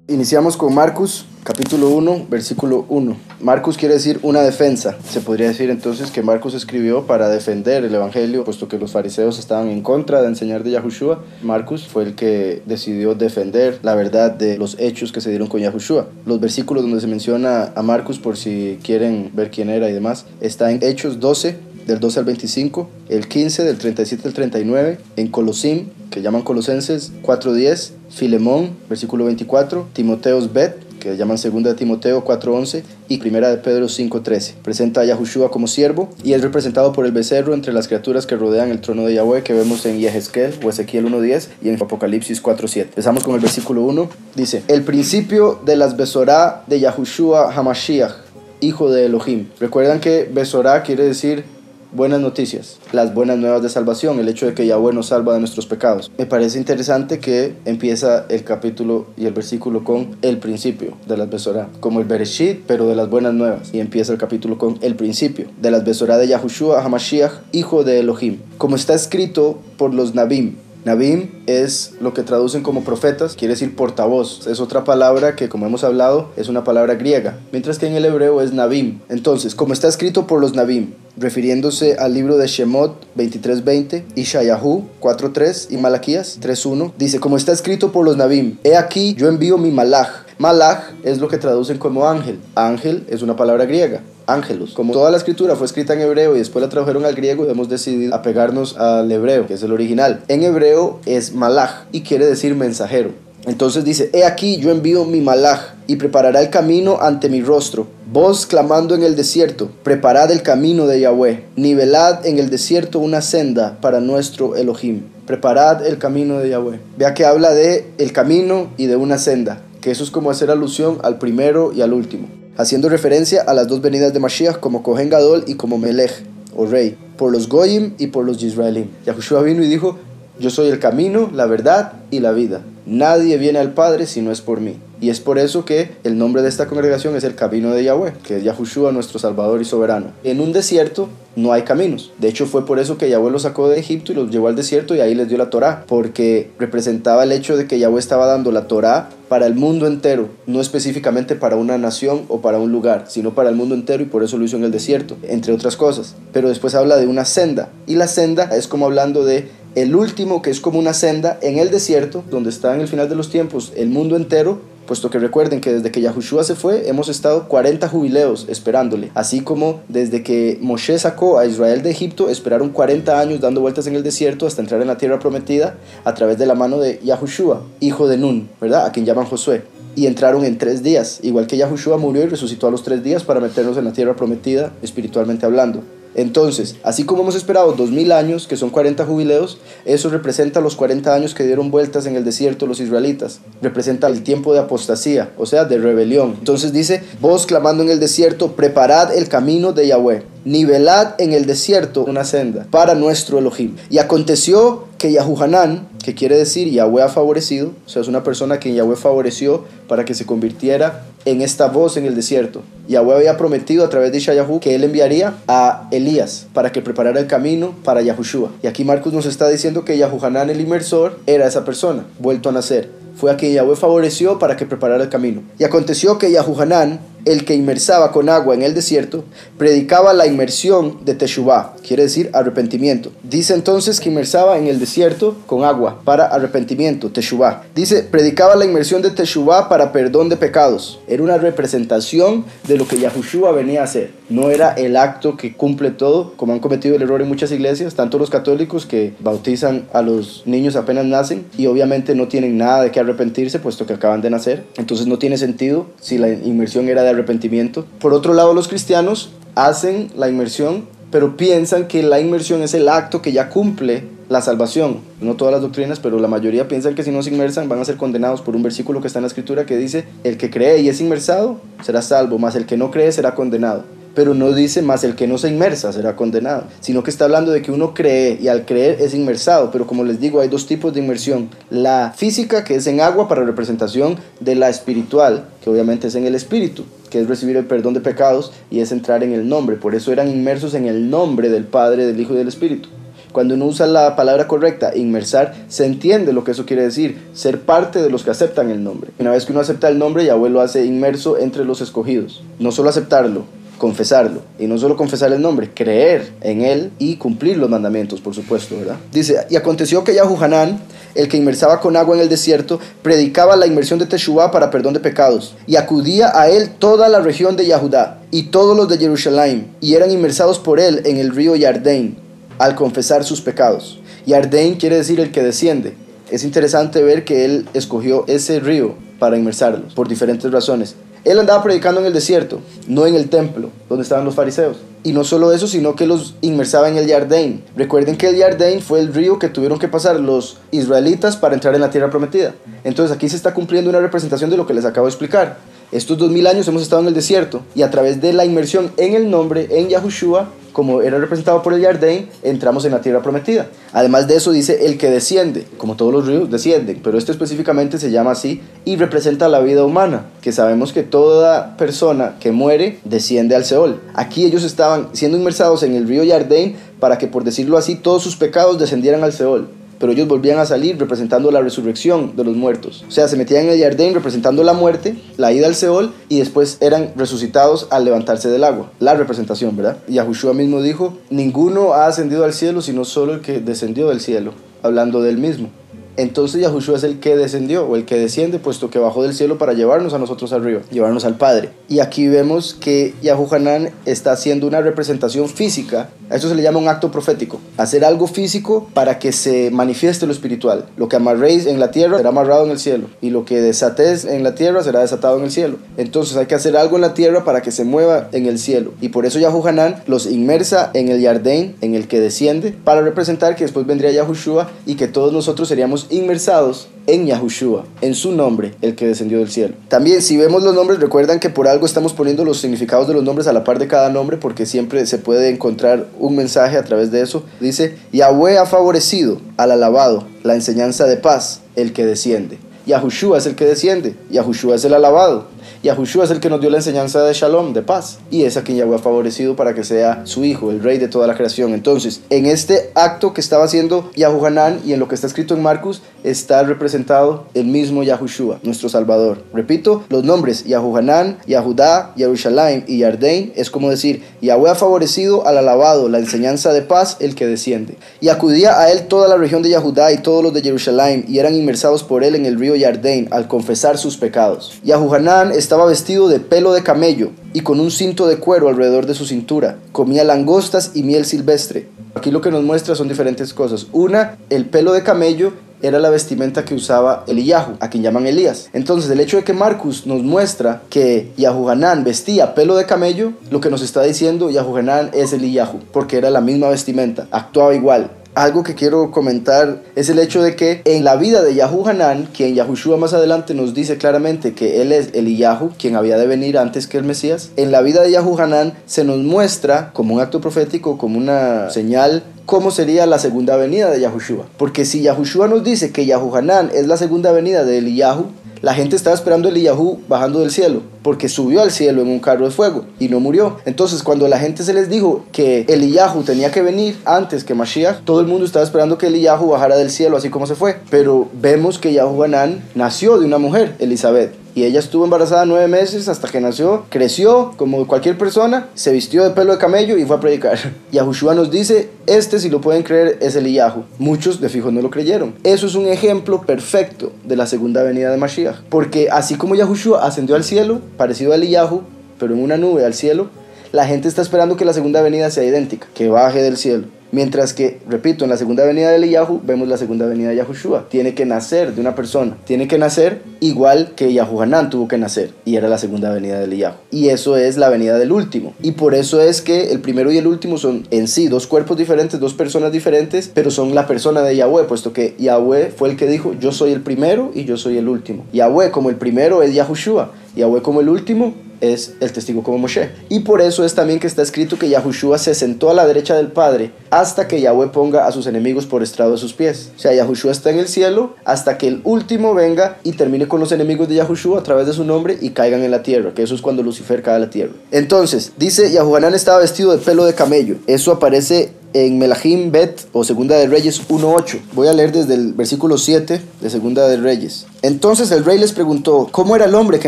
Iniciamos con Marcos, capítulo 1, versículo 1. Marcos quiere decir una defensa. Se podría decir entonces que Marcos escribió para defender el evangelio, puesto que los fariseos estaban en contra de enseñar de Yahushua. Marcos fue el que decidió defender la verdad de los hechos que se dieron con Yahushua. Los versículos donde se menciona a Marcos, por si quieren ver quién era y demás, está en Hechos 12, del 12 al 25, el 15, del 37 al 39, en Colosim, que llaman Colosenses 4:10, Filemón, versículo 24, Timoteos Bet, que llaman 2 de Timoteo 4:11, y 1 de Pedro 5:13. Presenta a Yahushua como siervo y es representado por el becerro entre las criaturas que rodean el trono de Yahweh, que vemos en Yehezkel o Ezequiel 1:10 y en Apocalipsis 4:7. Empezamos con el versículo 1. Dice: el principio de las Besorá de Yahushua Hamashiach, hijo de Elohim. Recuerdan que Besorá quiere decir buenas noticias, las buenas nuevas de salvación, el hecho de que Yahweh nos salva de nuestros pecados. Me parece interesante que empieza el capítulo y el versículo con el principio de las Besorá, como el Bereshit, pero de las buenas nuevas. Y empieza el capítulo con el principio de las Besorá de Yahushua Hamashiach, hijo de Elohim, como está escrito por los Nabim. Nabim es lo que traducen como profetas, quiere decir portavoz. Es otra palabra que, como hemos hablado, es una palabra griega, mientras que en el hebreo es Nabim. Entonces, como está escrito por los Nabim, refiriéndose al libro de Shemot 23:20, Ishayahu 4:3 y Malaquías 3:1, dice: como está escrito por los Nabim, he aquí yo envío mi malach. Malach es lo que traducen como ángel. Ángel es una palabra griega. Ángelos. Como toda la escritura fue escrita en hebreo y después la tradujeron al griego, hemos decidido apegarnos al hebreo, que es el original. En hebreo es malach y quiere decir mensajero. Entonces dice: he aquí yo envío mi malach y preparará el camino ante mi rostro. Voz clamando en el desierto: preparad el camino de Yahweh, nivelad en el desierto una senda para nuestro Elohim. Preparad el camino de Yahweh. Vea que habla de el camino y de una senda, que eso es como hacer alusión al primero y al último, haciendo referencia a las dos venidas de Mashiach como Kohen Gadol y como Melech, o rey, por los Goyim y por los Yisraelim. Yahushua vino y dijo: yo soy el camino, la verdad y la vida. Nadie viene al Padre si no es por mí. Y es por eso que el nombre de esta congregación es el Camino de Yahweh, que es Yahushua, nuestro Salvador y Soberano. En un desierto no hay caminos. De hecho, fue por eso que Yahweh los sacó de Egipto y los llevó al desierto y ahí les dio la Torá, porque representaba el hecho de que Yahweh estaba dando la Torá para el mundo entero, no específicamente para una nación o para un lugar, sino para el mundo entero, y por eso lo hizo en el desierto, entre otras cosas. Pero después habla de una senda, y la senda es como hablando de el último, que es como una senda en el desierto, donde está en el final de los tiempos el mundo entero, puesto que recuerden que desde que Yahushua se fue, hemos estado 40 jubileos esperándole, así como desde que Moshe sacó a Israel de Egipto, esperaron 40 años dando vueltas en el desierto hasta entrar en la tierra prometida a través de la mano de Yahushua, hijo de Nun, ¿verdad? A quien llaman Josué. Y entraron en 3 días, igual que Yahushua murió y resucitó a los 3 días para meternos en la tierra prometida, espiritualmente hablando. Entonces, así como hemos esperado 2000 años, que son 40 jubileos, eso representa los 40 años que dieron vueltas en el desierto los israelitas. Representa el tiempo de apostasía, o sea, de rebelión. Entonces dice: voz clamando en el desierto: preparad el camino de Yahweh, nivelad en el desierto una senda para nuestro Elohim. Y aconteció que Yahuhanán, que quiere decir Yahweh ha favorecido, o sea, es una persona que Yahweh favoreció para que se convirtiera en esta voz en el desierto. Yahweh había prometido a través de Ishayahu que él enviaría a Elías para que preparara el camino para Yahushua. Y aquí Marcos nos está diciendo que Yahuhanán el inmersor era esa persona, vuelto a nacer. Fue a quien Yahweh favoreció para que preparara el camino. Y aconteció que Yahuhanán, el que inmersaba con agua en el desierto, predicaba la inmersión de Teshuvah, quiere decir arrepentimiento. Dice entonces que inmersaba en el desierto con agua para arrepentimiento, Teshuvah. Dice: predicaba la inmersión de Teshuvah para perdón de pecados. Era una representación de lo que Yahushua venía a hacer. No era el acto que cumple todo, como han cometido el error en muchas iglesias, tanto los católicos, que bautizan a los niños apenas nacen y obviamente no tienen nada de qué arrepentirse, puesto que acaban de nacer. Entonces no tiene sentido si la inmersión era de arrepentimiento. Por otro lado, los cristianos hacen la inmersión, pero piensan que la inmersión es el acto que ya cumple la salvación. No todas las doctrinas, pero la mayoría piensan que si no se inmersan van a ser condenados por un versículo que está en la escritura que dice: el que cree y es inmersado será salvo, mas el que no cree será condenado. Pero no dice: más el que no se inmersa será condenado, sino que está hablando de que uno cree y al creer es inmersado. Pero como les digo, hay 2 tipos de inmersión: la física, que es en agua para representación de la espiritual, que obviamente es en el espíritu, que es recibir el perdón de pecados y es entrar en el nombre. Por eso eran inmersos en el nombre del Padre, del Hijo y del Espíritu. Cuando uno usa la palabra correcta, inmersar, se entiende lo que eso quiere decir, ser parte de los que aceptan el nombre. Una vez que uno acepta el nombre, Yahweh lo hace inmerso entre los escogidos. No solo aceptarlo, confesarlo, y no solo confesar el nombre, creer en él y cumplir los mandamientos, por supuesto, ¿verdad? Dice, y aconteció que Yahuhanán, el que inmersaba con agua en el desierto, predicaba la inmersión de Teshuvá para perdón de pecados, y acudía a él toda la región de Yahudá y todos los de Jerusalén, y eran inmersados por él en el río Yardén, al confesar sus pecados. Yardén quiere decir el que desciende. Es interesante ver que él escogió ese río para inmersarlos, por diferentes razones. Él andaba predicando en el desierto, no en el templo, donde estaban los fariseos. Y no solo eso, sino que los inmersaba en el Yardén. Recuerden que el Yardén fue el río que tuvieron que pasar los israelitas para entrar en la tierra prometida. Entonces aquí se está cumpliendo una representación de lo que les acabo de explicar. Estos 2000 años hemos estado en el desierto, y a través de la inmersión en el nombre, en Yahushua, como era representado por el Yardén, entramos en la tierra prometida. Además de eso dice el que desciende, como todos los ríos descienden, pero este específicamente se llama así y representa la vida humana, que sabemos que toda persona que muere desciende al Seol. Aquí ellos estaban siendo inmersados en el río Yardén para que, por decirlo así, todos sus pecados descendieran al Seol. Pero ellos volvían a salir representando la resurrección de los muertos. O sea, se metían en el Yardén representando la muerte, la ida al Seol, y después eran resucitados al levantarse del agua. La representación, ¿verdad? Yahushua mismo dijo, ninguno ha ascendido al cielo sino solo el que descendió del cielo, hablando del mismo. Entonces Yahushua es el que descendió o el que desciende, puesto que bajó del cielo para llevarnos a nosotros arriba, llevarnos al Padre. Y aquí vemos que Yahuhanán está haciendo una representación física. A eso se le llama un acto profético, hacer algo físico para que se manifieste lo espiritual. Lo que amarréis en la tierra será amarrado en el cielo, y lo que desatéis en la tierra será desatado en el cielo. Entonces hay que hacer algo en la tierra para que se mueva en el cielo, y por eso Yahuhanán los inmersa en el Yardén, en el que desciende, para representar que después vendría Yahushua y que todos nosotros seríamos inmersados en Yahushua, en su nombre, el que descendió del cielo. También, si vemos los nombres, recuerdan que por algo estamos poniendo los significados de los nombres a la par de cada nombre, porque siempre se puede encontrar un mensaje a través de eso. Dice, Yahweh ha favorecido al alabado la enseñanza de paz, el que desciende. Yahushua es el que desciende, Yahushua es el alabado. Yahushua es el que nos dio la enseñanza de Shalom, de paz, y es a quien Yahweh ha favorecido para que sea su hijo, el rey de toda la creación. Entonces, en este acto que estaba haciendo Yahuhanán y en lo que está escrito en Marcos, está representado el mismo Yahushua, nuestro Salvador. Repito, los nombres Yahuhanán, Yahudá, Jerusalén y Yardén es como decir, Yahweh ha favorecido al alabado la enseñanza de paz, el que desciende. Y acudía a él toda la región de Yahudá y todos los de Jerusalén, y eran inmersados por él en el río Yardén al confesar sus pecados. Yahuhanán estaba vestido de pelo de camello y con un cinto de cuero alrededor de su cintura. Comía langostas y miel silvestre. Aquí lo que nos muestra son diferentes cosas. Una, el pelo de camello era la vestimenta que usaba Eliyahu, a quien llaman Elías. Entonces, el hecho de que Marcos nos muestra que Yahuhanán vestía pelo de camello, lo que nos está diciendo Yahuhanán es Eliyahu, porque era la misma vestimenta, actuaba igual. Algo que quiero comentar es el hecho de que en la vida de Yahuhanán, quien Yahushua más adelante nos dice claramente que él es Eliyahu, quien había de venir antes que el Mesías, en la vida de Yahuhanán se nos muestra como un acto profético, como una señal, cómo sería la segunda venida de Yahushua. Porque si Yahushua nos dice que Yahuhanán es la segunda venida de Eliyahu, la gente estaba esperando a Eliyahu bajando del cielo, porque subió al cielo en un carro de fuego y no murió. Entonces, cuando la gente se les dijo que Eliyahu tenía que venir antes que Mashiach, todo el mundo estaba esperando que Eliyahu bajara del cielo, así como se fue. Pero vemos que Yahuhanán nació de una mujer, Elizabeth, y ella estuvo embarazada 9 meses hasta que nació, creció como cualquier persona, se vistió de pelo de camello y fue a predicar. Yahushua nos dice, si lo pueden creer, es Eliyahu. Muchos de fijo no lo creyeron. Eso es un ejemplo perfecto de la segunda venida de Mashiach, porque así como Yahushua ascendió al cielo, parecido a Eliyahu, pero en una nube al cielo, la gente está esperando que la segunda venida sea idéntica, que baje del cielo. Mientras que, repito, en la segunda venida de Eliyahu vemos la segunda venida de Yahushua. Tiene que nacer de una persona. Tiene que nacer igual que Yahuhanán tuvo que nacer. Y era la segunda venida de Eliyahu. Y eso es la venida del último. Y por eso es que el primero y el último son en sí dos cuerpos diferentes, dos personas diferentes, pero son la persona de Yahweh, puesto que Yahweh fue el que dijo, yo soy el primero y yo soy el último. Yahweh como el primero es Yahushua. Yahweh como el último es el testigo como Moshe. Y por eso es también que está escrito que Yahushua se sentó a la derecha del Padre hasta que Yahweh ponga a sus enemigos por estrado de sus pies. O sea, Yahushua está en el cielo hasta que el último venga y termine con los enemigos de Yahushua a través de su nombre y caigan en la tierra, que eso es cuando Lucifer cae a la tierra. Entonces, dice, Yahuhanán estaba vestido de pelo de camello. Eso aparece en Melahim Bet o Segunda de Reyes 1:8. Voy a leer desde el versículo 7 de Segunda de Reyes. Entonces el rey les preguntó: ¿cómo era el hombre que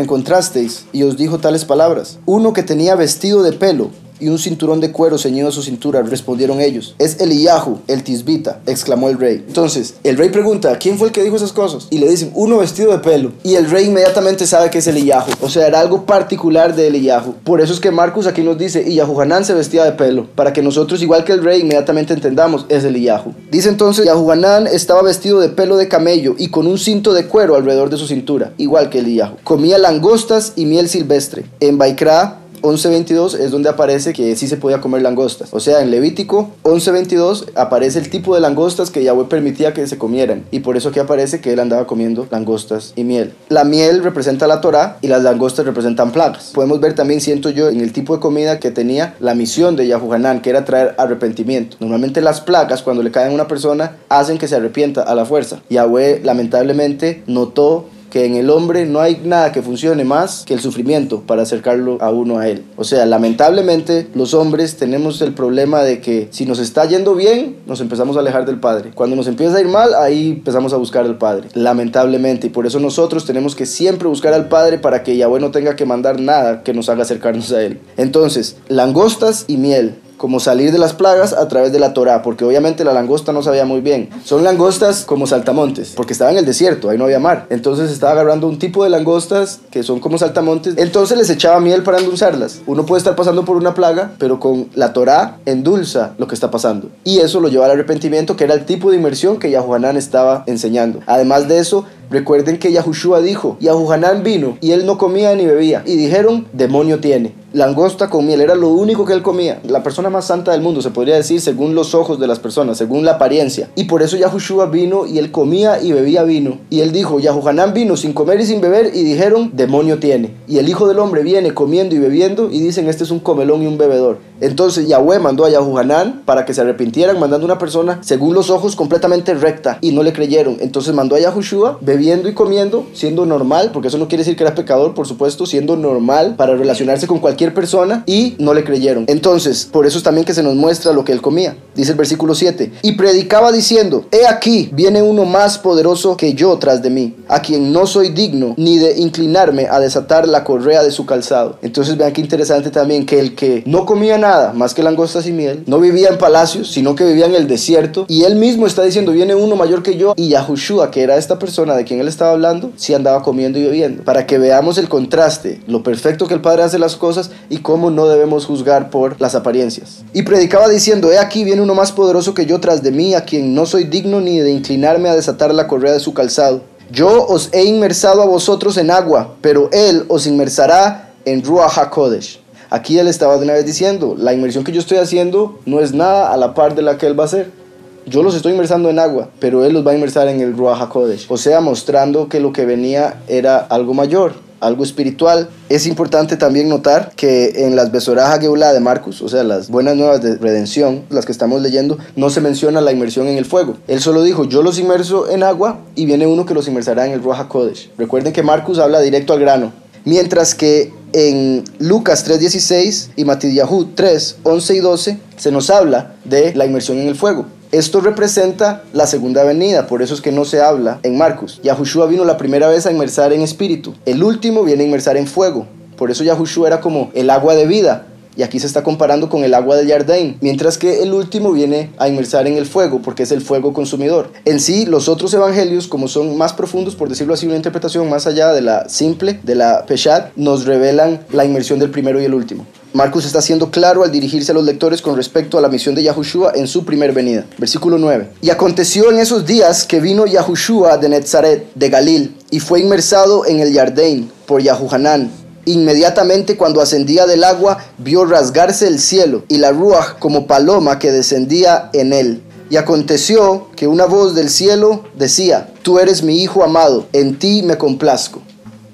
encontrasteis? Y os dijo tales palabras: uno que tenía vestido de pelo y un cinturón de cuero ceñido a su cintura. Respondieron ellos: es Eliyahu, el tisbita, exclamó el rey. Entonces el rey pregunta: ¿quién fue el que dijo esas cosas? Y le dicen: uno vestido de pelo. Y el rey inmediatamente sabe que es Eliyahu. O sea, era algo particular de Eliyahu. Por eso es que Marcos aquí nos dice: y Yahuhanán se vestía de pelo, para que nosotros, igual que el rey, inmediatamente entendamos: es Eliyahu. Dice entonces: Yahuhanán estaba vestido de pelo de camello y con un cinto de cuero alrededor de su cintura, igual que Eliyahu. Comía langostas y miel silvestre. En Baikra 11:22 es donde aparece que sí se podía comer langostas. O sea, en Levítico 11:22 aparece el tipo de langostas que Yahweh permitía que se comieran. Y por eso aquí aparece que él andaba comiendo langostas y miel. La miel representa la Torá y las langostas representan plagas. Podemos ver también, siento yo, en el tipo de comida que tenía la misión de Yahuhanán, que era traer arrepentimiento. Normalmente las plagas, cuando le caen a una persona, hacen que se arrepienta a la fuerza. Yahweh lamentablemente notó que en el hombre no hay nada que funcione más que el sufrimiento para acercarlo a uno a él. O sea, lamentablemente los hombres tenemos el problema de que si nos está yendo bien, nos empezamos a alejar del Padre. Cuando nos empieza a ir mal, ahí empezamos a buscar al Padre. Lamentablemente. Y por eso nosotros tenemos que siempre buscar al Padre para que Yahweh no tenga que mandar nada que nos haga acercarnos a él. Entonces, langostas y miel, como salir de las plagas a través de la Torá, porque obviamente la langosta no sabía muy bien. Son langostas como saltamontes, porque estaba en el desierto, ahí no había mar. Entonces estaba agarrando un tipo de langostas que son como saltamontes, entonces les echaba miel para endulzarlas. Uno puede estar pasando por una plaga, pero con la Torá endulza lo que está pasando. Y eso lo lleva al arrepentimiento, que era el tipo de inmersión que Yahuhanán estaba enseñando. Además de eso, recuerden que Yahushua dijo: Yahuhanán vino y él no comía ni bebía. Y dijeron: demonio tiene. Langosta con miel era lo único que él comía. La persona más santa del mundo, se podría decir, según los ojos de las personas, según la apariencia. Y por eso Yahushua vino y él comía y bebía vino. Y él dijo: Yahuhanán vino sin comer y sin beber, y dijeron: demonio tiene. Y el Hijo del Hombre viene comiendo y bebiendo, y dicen: este es un comelón y un bebedor. Entonces Yahweh mandó a Yahuhanán para que se arrepintieran, mandando una persona según los ojos completamente recta, y no le creyeron. Entonces mandó a Yahushua bebiendo y comiendo, siendo normal, porque eso no quiere decir que era pecador, por supuesto, siendo normal para relacionarse con cualquier persona, y no le creyeron. Entonces, por eso es también que se nos muestra lo que él comía. Dice el versículo 7: y predicaba diciendo: he aquí, viene uno más poderoso que yo tras de mí, a quien no soy digno ni de inclinarme a desatar la correa de su calzado. Entonces vean qué interesante también, que el que no comía nada más que langostas y miel, no vivía en palacios, sino que vivía en el desierto, y él mismo está diciendo: viene uno mayor que yo. Y Yahushua, que era esta persona de quien él estaba hablando, sí andaba comiendo y bebiendo, para que veamos el contraste, lo perfecto que el Padre hace las cosas y cómo no debemos juzgar por las apariencias. Y predicaba diciendo: he aquí, viene uno más poderoso que yo tras de mí, a quien no soy digno ni de inclinarme a desatar la correa de su calzado. Yo os he inmersado a vosotros en agua, pero él os inmersará en Ruach HaKodesh. Aquí él estaba de una vez diciendo: la inmersión que yo estoy haciendo no es nada a la par de la que él va a hacer. Yo los estoy inmersando en agua, pero él los va a inmersar en el Ruach HaKodesh. O sea, mostrando que lo que venía era algo mayor, algo espiritual. Es importante también notar que en las Besorah HaGeulah de Marcos, o sea, las buenas nuevas de redención, las que estamos leyendo, no se menciona la inmersión en el fuego. Él solo dijo: yo los inmerso en agua, y viene uno que los inmersará en el Ruach HaKodesh. Recuerden que Marcos habla directo al grano, mientras que en Lucas 3:16 y Matidyahu 3:11 y 12 se nos habla de la inmersión en el fuego. Esto representa la segunda venida, por eso es que no se habla en Marcos. Yahushua vino la primera vez a inmersar en espíritu, el último viene a inmersar en fuego. Por eso Yahushua era como el agua de vida, y aquí se está comparando con el agua del Jardín, mientras que el último viene a inmersar en el fuego, porque es el fuego consumidor. En sí, los otros evangelios, como son más profundos, por decirlo así, una interpretación más allá de la simple, de la Peshat, nos revelan la inmersión del primero y el último. Marcos está siendo claro al dirigirse a los lectores con respecto a la misión de Yahushua en su primer venida. Versículo 9. Y aconteció en esos días que vino Yahushua de Netzaret, de Galil, y fue inmersado en el Jardín por Yahuhanán. Inmediatamente cuando ascendía del agua, vio rasgarse el cielo y la ruach como paloma que descendía en él. Y aconteció que una voz del cielo decía: tú eres mi hijo amado, en ti me complazco.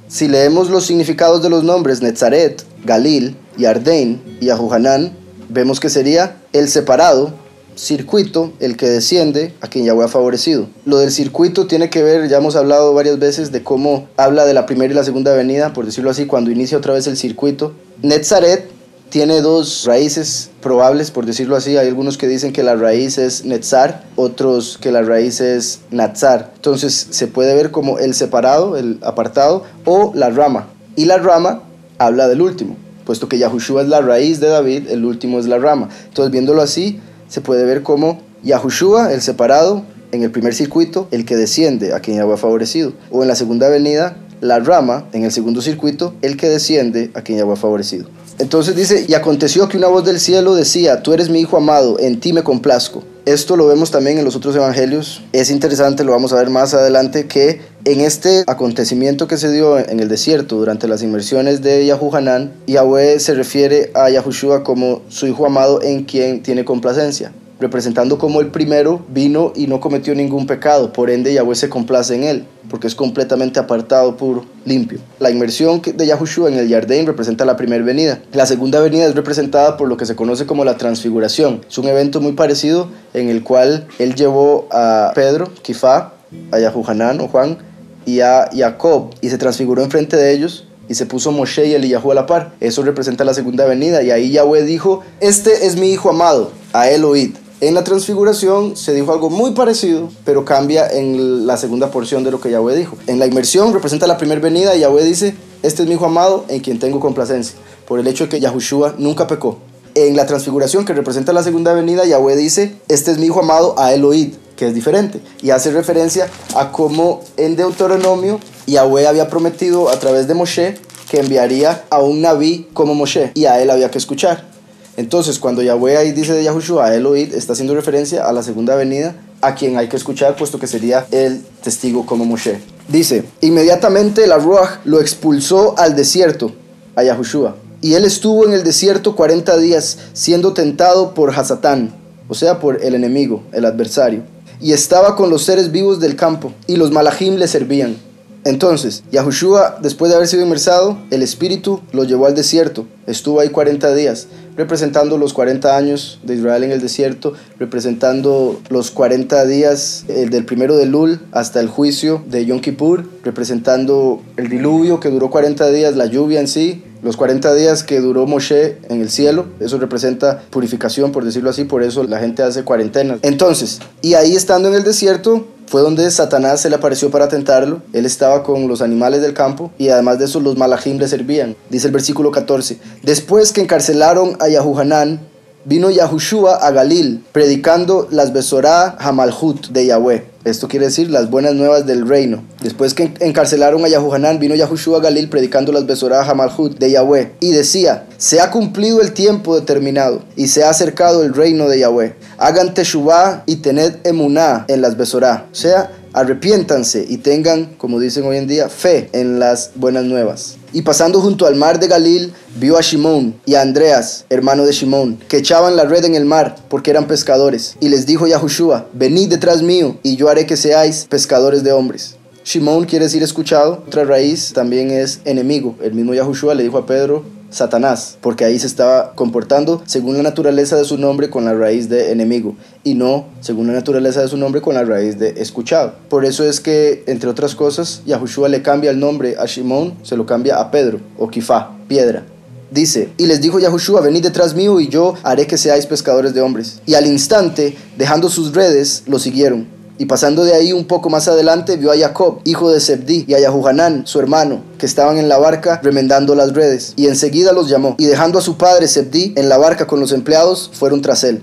Si leemos los significados de los nombres Netzaret, Galil, Jardín y Yahuhanán, vemos que sería el separado, circuito, el que desciende, a quien Yahweh ha favorecido. Lo del circuito tiene que ver, ya hemos hablado varias veces de cómo habla de la primera y la segunda venida, por decirlo así, cuando inicia otra vez el circuito. Netzaret tiene dos raíces probables, por decirlo así. Hay algunos que dicen que la raíz es Netzar, otros que la raíz es Natzar. Entonces se puede ver como el separado, el apartado, o la rama. Y la rama habla del último, puesto que Yahushua es la raíz de David, el último es la rama. Entonces, viéndolo así, se puede ver como Yahushua, el separado, en el primer circuito, el que desciende, a quien Yahweh ha favorecido. O en la segunda venida, la rama, en el segundo circuito, el que desciende, a quien Yahweh ha favorecido. Entonces dice, y aconteció que una voz del cielo decía, tú eres mi hijo amado, en ti me complazco. Esto lo vemos también en los otros evangelios. Es interesante, lo vamos a ver más adelante, que en este acontecimiento que se dio en el desierto durante las inmersiones de Yahuhanán, Yahweh se refiere a Yahushua como su hijo amado en quien tiene complacencia, representando como el primero vino y no cometió ningún pecado, por ende Yahweh se complace en él, porque es completamente apartado, puro, limpio. La inmersión de Yahushua en el Jardín representa la primera venida. La segunda venida es representada por lo que se conoce como la transfiguración. Es un evento muy parecido en el cual él llevó a Pedro, Kifá, a Yahuhanán o Juan y a Jacob y se transfiguró enfrente de ellos y se puso Moshe y Eliyahu a la par. Eso representa la segunda venida y ahí Yahweh dijo, este es mi hijo amado, a él oíd. En la transfiguración se dijo algo muy parecido, pero cambia en la segunda porción de lo que Yahweh dijo. En la inmersión representa la primera venida y Yahweh dice, este es mi hijo amado en quien tengo complacencia, por el hecho de que Yahushua nunca pecó. En la transfiguración, que representa la segunda venida, Yahweh dice, este es mi hijo amado, a él oíd, que es diferente. Y hace referencia a cómo en Deuteronomio Yahweh había prometido a través de Moshe que enviaría a un Naví como Moshe y a él había que escuchar. Entonces, cuando Yahweh ahí dice de Yahushua, a él oíd, está haciendo referencia a la segunda venida, a quien hay que escuchar, puesto que sería el testigo como Moshe. Dice, inmediatamente la Ruach lo expulsó al desierto, a Yahushua, y él estuvo en el desierto 40 días, siendo tentado por Hasatán, o sea, por el enemigo, el adversario, y estaba con los seres vivos del campo, y los malachim le servían. Entonces, Yahushua, después de haber sido inmersado, el Espíritu lo llevó al desierto. Estuvo ahí 40 días, representando los 40 años de Israel en el desierto, representando los 40 días del primero de Elul hasta el juicio de Yom Kippur, representando el diluvio que duró 40 días, la lluvia en sí, los 40 días que duró Moshe en el cielo. Eso representa purificación, por decirlo así, por eso la gente hace cuarentenas. Entonces, y ahí estando en el desierto, fue donde Satanás se le apareció para tentarlo. Él estaba con los animales del campo y además de eso los malachim le servían. Dice el versículo 14, después que encarcelaron a Yahuhanán, vino Yahushua a Galil, predicando las Besorá Hamalhut de Yahweh. Esto quiere decir las buenas nuevas del reino. Después que encarcelaron a Yahuhanán, vino Yahushua a Galil predicando las Besorá Hamalhut de Yahweh. Y decía, se ha cumplido el tiempo determinado y se ha acercado el reino de Yahweh. Hagan teshuvá y tened emuná en las Besorá. O sea, arrepiéntanse y tengan, como dicen hoy en día, fe en las buenas nuevas. Y pasando junto al mar de Galil, vio a Shimón y a Andreas, hermano de Shimón, que echaban la red en el mar, porque eran pescadores. Y les dijo Yahushua, venid detrás mío, y yo haré que seáis pescadores de hombres. Shimón quiere decir escuchado, otra raíz también es enemigo. El mismo Yahushua le dijo a Pedro, Satanás, porque ahí se estaba comportando según la naturaleza de su nombre con la raíz de enemigo y no según la naturaleza de su nombre con la raíz de escuchado. Por eso es que, entre otras cosas, Yahushua le cambia el nombre a Shimón, se lo cambia a Pedro o Kifá, piedra. Dice, y les dijo Yahushua, venid detrás mío y yo haré que seáis pescadores de hombres. Y al instante, dejando sus redes, lo siguieron. Y pasando de ahí un poco más adelante, vio a Jacob, hijo de Zebdí, y a Yahuhanán, su hermano, que estaban en la barca remendando las redes. Y enseguida los llamó. Y dejando a su padre Zebdí en la barca con los empleados, fueron tras él.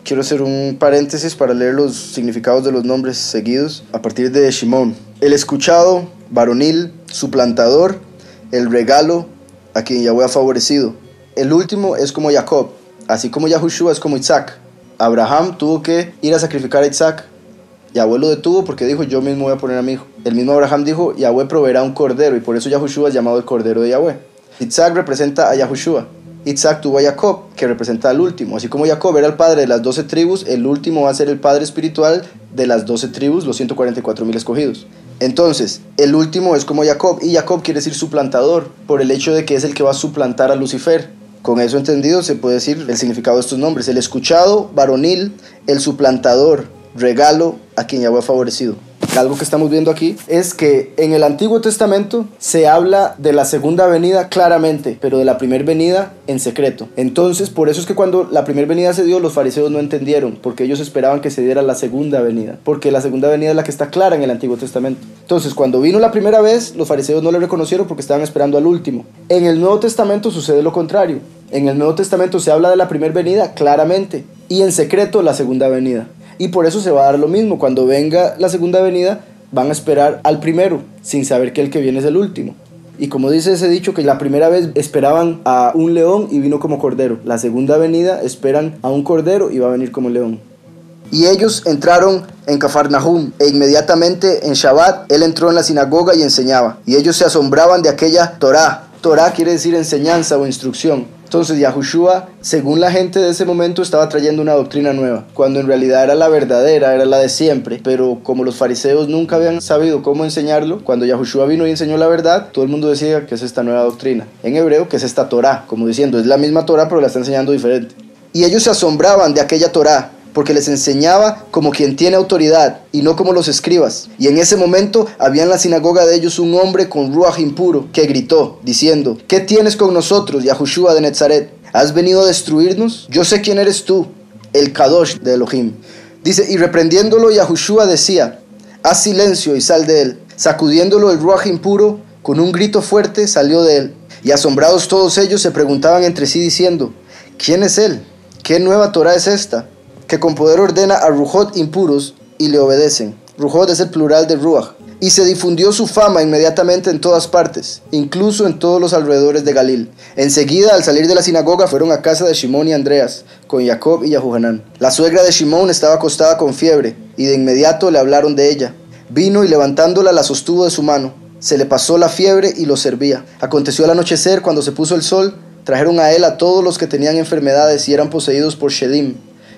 Quiero hacer un paréntesis para leer los significados de los nombres seguidos a partir de Shimón. El escuchado, varonil, suplantador, el regalo, a quien Yahweh ha favorecido. El último es como Jacob, así como Yahushua es como Isaac. Abraham tuvo que ir a sacrificar a Isaac. Yahweh lo detuvo porque dijo, yo mismo voy a poner a mi hijo. El mismo Abraham dijo, Yahweh proveerá un cordero, y por eso Yahushua es llamado el cordero de Yahweh. Isaac representa a Yahushua. Isaac tuvo a Jacob, que representa al último. Así como Jacob era el padre de las 12 tribus, el último va a ser el padre espiritual de las 12 tribus, los 144,000 escogidos. Entonces, el último es como Jacob, y Jacob quiere decir suplantador, por el hecho de que es el que va a suplantar a Lucifer. Con eso entendido se puede decir el significado de estos nombres: el escuchado, varonil, el suplantador, regalo, a quien Yahweh ha favorecido. algo que estamos viendo aquí, es que en el Antiguo Testamento se habla de la segunda venida claramente, pero de la primera venida en secreto. Entonces, por eso es que cuando la primera venida se dio, los fariseos no entendieron, porque ellos esperaban que se diera la segunda venida, porque la segunda venida es la que está clara en el Antiguo Testamento. Entonces, cuando vino la primera vez, los fariseos no le reconocieron porque estaban esperando al último. En el Nuevo Testamento sucede lo contrario. En el Nuevo Testamento se habla de la primera venida claramente y en secreto la segunda venida. Y por eso se va a dar lo mismo. Cuando venga la segunda venida, van a esperar al primero, sin saber que el que viene es el último. Y como dice ese dicho, que la primera vez esperaban a un león y vino como cordero. La segunda venida esperan a un cordero y va a venir como león. Y ellos entraron en Cafarnaum, e inmediatamente en Shabbat él entró en la sinagoga y enseñaba. Y ellos se asombraban de aquella Torá. Torá quiere decir enseñanza o instrucción. Entonces Yahushua, según la gente de ese momento, estaba trayendo una doctrina nueva, cuando en realidad era la verdadera, era la de siempre. Pero como los fariseos nunca habían sabido cómo enseñarlo, cuando Yahushua vino y enseñó la verdad, todo el mundo decía que es esta nueva doctrina. En hebreo, que es esta Torá, como diciendo, es la misma Torá, pero la está enseñando diferente. Y ellos se asombraban de aquella Torá, porque les enseñaba como quien tiene autoridad y no como los escribas. Y en ese momento había en la sinagoga de ellos un hombre con ruaj impuro que gritó diciendo: ¿qué tienes con nosotros, Yahushua de Nazaret? ¿Has venido a destruirnos? Yo sé quién eres tú, el Kadosh de Elohim. Dice, y reprendiéndolo Yahushua decía: haz silencio y sal de él. Sacudiéndolo el ruaj impuro, con un grito fuerte salió de él. Y asombrados todos ellos se preguntaban entre sí diciendo: ¿quién es él? ¿Qué nueva Torá es esta? Que con poder ordena a Rujot impuros y le obedecen. Rujot es el plural de Ruach. Y se difundió su fama inmediatamente en todas partes, incluso en todos los alrededores de Galil. Enseguida, al salir de la sinagoga, fueron a casa de Shimón y Andreas, con Jacob y Yahuhanán. La suegra de Shimón estaba acostada con fiebre, y de inmediato le hablaron de ella. Vino y levantándola la sostuvo de su mano. Se le pasó la fiebre y lo servía. Aconteció al anochecer, cuando se puso el sol, trajeron a él a todos los que tenían enfermedades y eran poseídos por Shedim.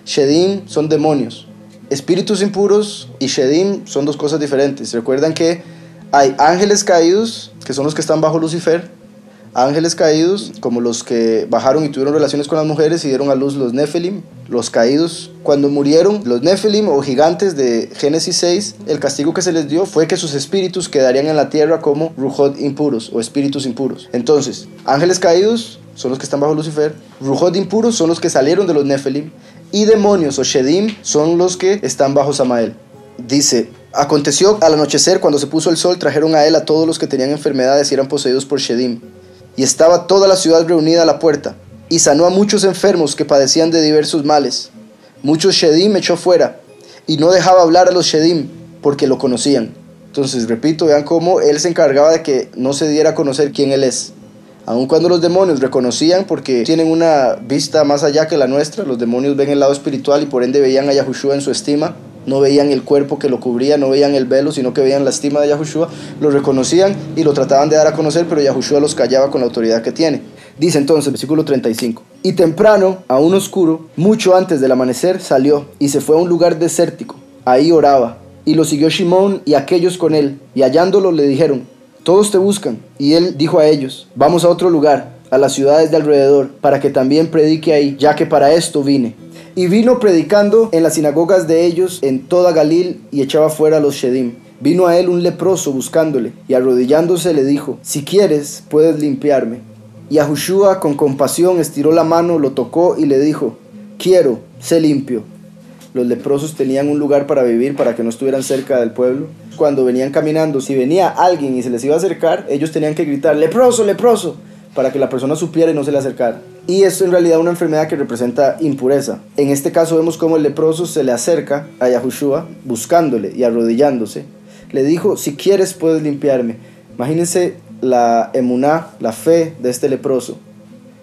Shedim son demonios. Espíritus impuros y Shedim son dos cosas diferentes. Recuerdan que hay ángeles caídos, que son los que están bajo Lucifer. Ángeles caídos, como los que bajaron y tuvieron relaciones con las mujeres y dieron a luz los Nefelim, los caídos. Cuando murieron los Nefelim o gigantes de Génesis 6, el castigo que se les dio fue que sus espíritus quedarían en la tierra como Rujot impuros o espíritus impuros. Entonces, ángeles caídos son los que están bajo Lucifer. Rujot impuros son los que salieron de los Nefelim. Y demonios o Shedim son los que están bajo Samael. Dice, aconteció al anochecer, cuando se puso el sol, trajeron a él a todos los que tenían enfermedades y eran poseídos por Shedim. Y estaba toda la ciudad reunida a la puerta, y sanó a muchos enfermos que padecían de diversos males. Muchos Shedim echó fuera, y no dejaba hablar a los Shedim, porque lo conocían. Entonces, repito, vean cómo él se encargaba de que no se diera a conocer quién él es. Aun cuando los demonios reconocían, porque tienen una vista más allá que la nuestra, los demonios ven el lado espiritual y por ende veían a Yahushua en su estima, no veían el cuerpo que lo cubría, no veían el velo, sino que veían la estima de Yahushua, lo reconocían y lo trataban de dar a conocer, pero Yahushua los callaba con la autoridad que tiene. Dice entonces, versículo 35, y temprano, aún oscuro, mucho antes del amanecer, salió y se fue a un lugar desértico, ahí oraba, y lo siguió Shimón y aquellos con él, y hallándolo le dijeron: todos te buscan. Y él dijo a ellos: vamos a otro lugar, a las ciudades de alrededor, para que también predique ahí, ya que para esto vine. Y vino predicando en las sinagogas de ellos en toda Galil y echaba fuera a los Shedim. Vino a él un leproso buscándole, y arrodillándose le dijo: si quieres, puedes limpiarme. Y Yahushua con compasión estiró la mano, lo tocó y le dijo: quiero, sé limpio. Los leprosos tenían un lugar para vivir, para que no estuvieran cerca del pueblo. Cuando venían caminando, si venía alguien y se les iba a acercar, ellos tenían que gritar: leproso, leproso, para que la persona supiera y no se le acercara. Y esto en realidad es una enfermedad que representa impureza. En este caso vemos cómo el leproso se le acerca a Yahushua buscándole y arrodillándose. Le dijo: si quieres puedes limpiarme. Imagínense la emuná, la fe de este leproso.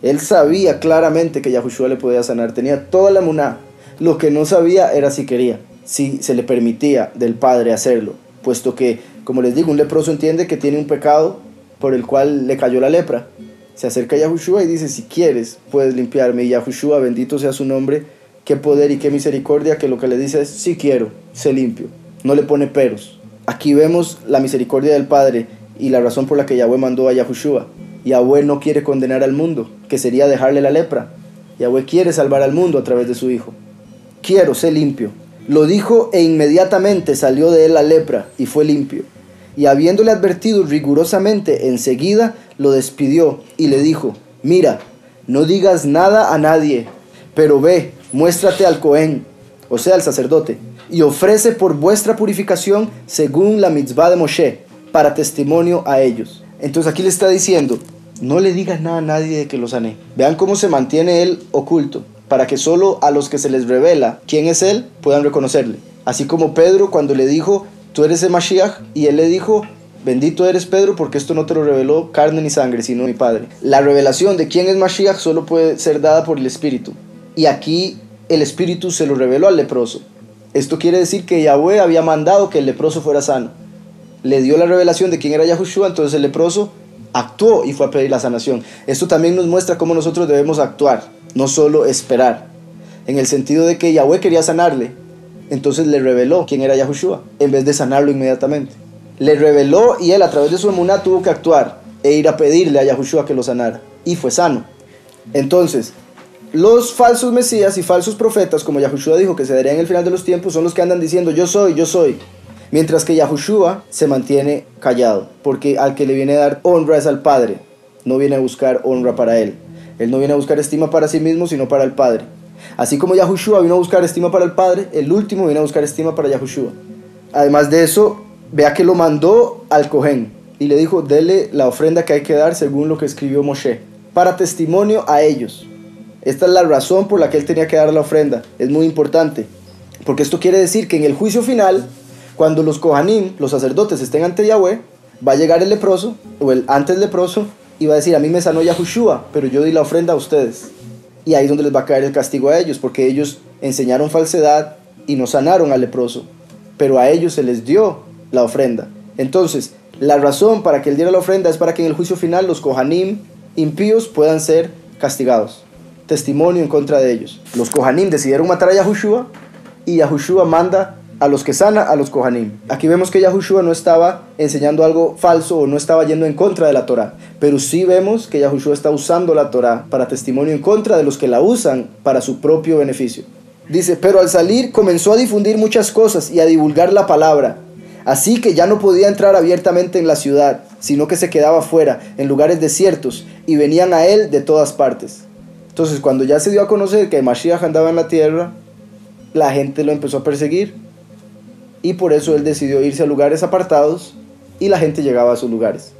Él sabía claramente que Yahushua le podía sanar, tenía toda la emuná. Lo que no sabía era si quería, si se le permitía del Padre hacerlo, puesto que, como les digo, un leproso entiende que tiene un pecado por el cual le cayó la lepra. Se acerca a Yahushua y dice: si quieres, puedes limpiarme. Y Yahushua, bendito sea su nombre, qué poder y qué misericordia, que lo que le dice es: sí quiero, sé limpio. No le pone peros. Aquí vemos la misericordia del Padre y la razón por la que Yahweh mandó a Yahushua. Yahweh no quiere condenar al mundo, que sería dejarle la lepra. Yahweh quiere salvar al mundo a través de su Hijo. Quiero, sé limpio. Lo dijo e inmediatamente salió de él la lepra y fue limpio. Y habiéndole advertido rigurosamente, enseguida lo despidió y le dijo: mira, no digas nada a nadie, pero ve, muéstrate al Cohen, o sea, al sacerdote, y ofrece por vuestra purificación según la mitzvah de Moshe, para testimonio a ellos. Entonces aquí le está diciendo: no le digas nada a nadie de que lo sané. Vean cómo se mantiene él oculto, para que solo a los que se les revela quién es él puedan reconocerle. Así como Pedro cuando le dijo: tú eres el Mashiach, y él le dijo: bendito eres Pedro, porque esto no te lo reveló carne ni sangre, sino mi Padre. La revelación de quién es Mashiach solo puede ser dada por el Espíritu. Y aquí el Espíritu se lo reveló al leproso. Esto quiere decir que Yahweh había mandado que el leproso fuera sano. Le dio la revelación de quién era Yahushua, entonces el leproso actuó y fue a pedir la sanación. Esto también nos muestra cómo nosotros debemos actuar, no solo esperar. En el sentido de que Yahweh quería sanarle, entonces le reveló quién era Yahushua, en vez de sanarlo inmediatamente. Le reveló y él a través de su emuná tuvo que actuar e ir a pedirle a Yahushua que lo sanara. Y fue sano. Entonces, los falsos mesías y falsos profetas, como Yahushua dijo que se darían en el final de los tiempos, son los que andan diciendo: yo soy, yo soy. Mientras que Yahushua se mantiene callado, porque al que le viene a dar honra es al Padre. No viene a buscar honra para él. Él no viene a buscar estima para sí mismo, sino para el Padre. Así como Yahushua vino a buscar estima para el Padre, el último viene a buscar estima para Yahushua. Además de eso, vea que lo mandó al Cohen y le dijo: dele la ofrenda que hay que dar según lo que escribió Moshe, para testimonio a ellos. Esta es la razón por la que él tenía que dar la ofrenda. Es muy importante, porque esto quiere decir que en el juicio final, cuando los Kohanim, los sacerdotes, estén ante Yahweh, va a llegar el leproso, o el antes leproso, y va a decir: a mí me sanó Yahushua, pero yo di la ofrenda a ustedes. Y ahí es donde les va a caer el castigo a ellos, porque ellos enseñaron falsedad y no sanaron al leproso, pero a ellos se les dio la ofrenda. Entonces, la razón para que él diera la ofrenda es para que en el juicio final los Kohanim impíos puedan ser castigados. Testimonio en contra de ellos. Los Kohanim decidieron matar a Yahushua, y Yahushua manda a los que sana a los Kohanim. Aquí vemos que Yahushua no estaba enseñando algo falso o no estaba yendo en contra de la Torá, pero sí vemos que Yahushua está usando la Torá para testimonio en contra de los que la usan para su propio beneficio. Dice: pero al salir comenzó a difundir muchas cosas y a divulgar la palabra, así que ya no podía entrar abiertamente en la ciudad, sino que se quedaba fuera, en lugares desiertos, y venían a él de todas partes. Entonces, cuando ya se dio a conocer que Mashiach andaba en la tierra, la gente lo empezó a perseguir, y por eso él decidió irse a lugares apartados, y la gente llegaba a sus lugares.